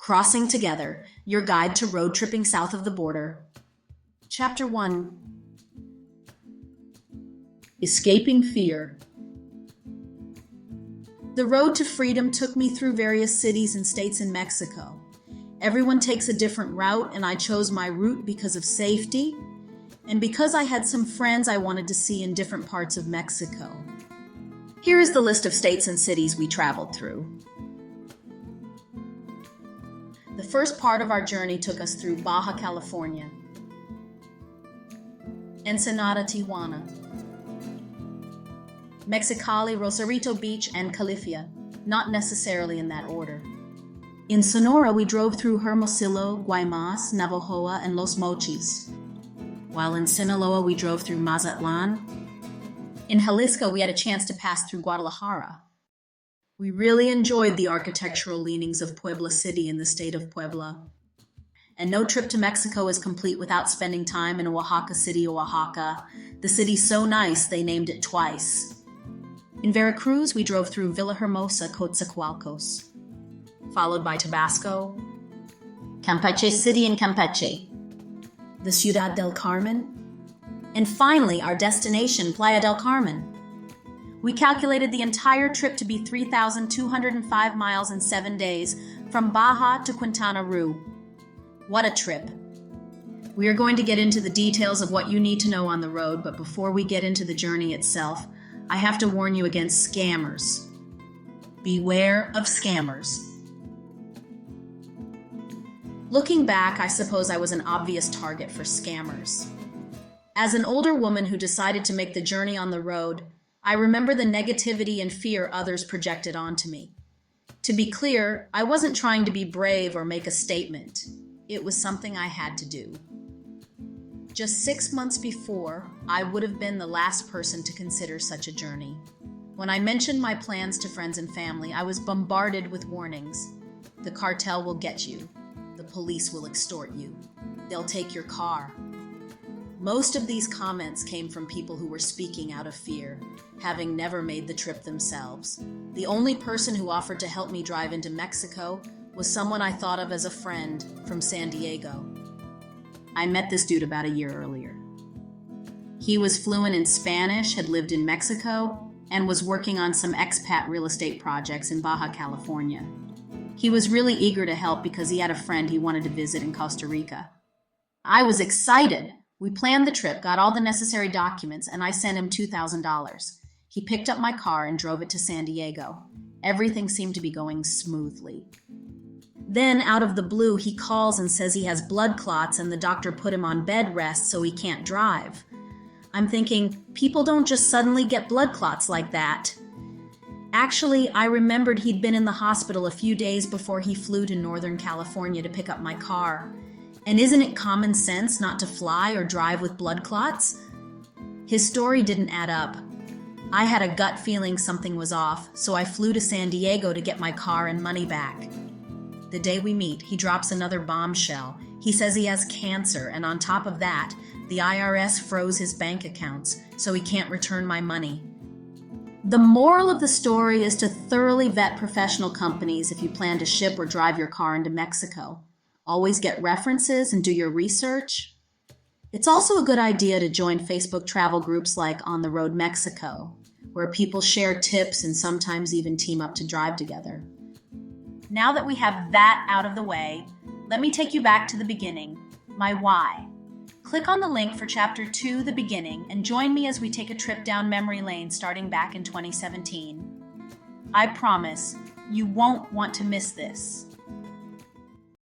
Crossing Together, your guide to road tripping south of the border. Chapter 1. Escaping Fear. The road to freedom took me through various cities and states in Mexico. Everyone takes a different route, and I chose my route because of safety and because I had some friends I wanted to see in different parts of Mexico. Here is the list of states and cities we traveled through. The first part of our journey took us through Baja California, Ensenada, Tijuana, Mexicali, Rosarito Beach, and Califia, not necessarily in that order. In Sonora, we drove through Hermosillo, Guaymas, Navojoa, and Los Mochis, while in Sinaloa, we drove through Mazatlan. In Jalisco, we had a chance to pass through Guadalajara. We really enjoyed the architectural leanings of Puebla City in the state of Puebla. And no trip to Mexico is complete without spending time in Oaxaca City, Oaxaca. The city's so nice, they named it twice. In Veracruz, we drove through Villahermosa, Coatzacoalcos, followed by Tabasco, Campeche City and Campeche, the Ciudad del Carmen, and finally our destination, Playa del Carmen. We calculated the entire trip to be 3,205 miles in 7 days, from Baja to Quintana Roo. What a trip. We are going to get into the details of what you need to know on the road, but before we get into the journey itself, I have to warn you against scammers. Beware of scammers. Looking back, I suppose I was an obvious target for scammers. As an older woman who decided to make the journey on the road, I remember the negativity and fear others projected onto me. To be clear, I wasn't trying to be brave or make a statement. It was something I had to do. Just 6 months before, I would have been the last person to consider such a journey. When I mentioned my plans to friends and family, I was bombarded with warnings. The cartel will get you. The police will extort you. They'll take your car. Most of these comments came from people who were speaking out of fear, having never made the trip themselves. The only person who offered to help me drive into Mexico was someone I thought of as a friend from San Diego. I met this dude about a year earlier. He was fluent in Spanish, had lived in Mexico, and was working on some expat real estate projects in Baja California. He was really eager to help because he had a friend he wanted to visit in Costa Rica. I was excited. We planned the trip, got all the necessary documents, and I sent him $2,000. He picked up my car and drove it to San Diego. Everything seemed to be going smoothly. Then, out of the blue, he calls and says he has blood clots and the doctor put him on bed rest so he can't drive. I'm thinking, people don't just suddenly get blood clots like that. Actually, I remembered he'd been in the hospital a few days before he flew to Northern California to pick up my car. And isn't it common sense not to fly or drive with blood clots? His story didn't add up. I had a gut feeling something was off, so I flew to San Diego to get my car and money back. The day we meet, he drops another bombshell. He says he has cancer, and on top of that, the IRS froze his bank accounts, so he can't return my money. The moral of the story is to thoroughly vet professional companies if you plan to ship or drive your car into Mexico. Always get references and do your research. It's also a good idea to join Facebook travel groups like On the Road Mexico, where people share tips and sometimes even team up to drive together. Now that we have that out of the way, let me take you back to the beginning, my why. Click on the link for Chapter 2, The Beginning, and join me as we take a trip down memory lane starting back in 2017. I promise, you won't want to miss this.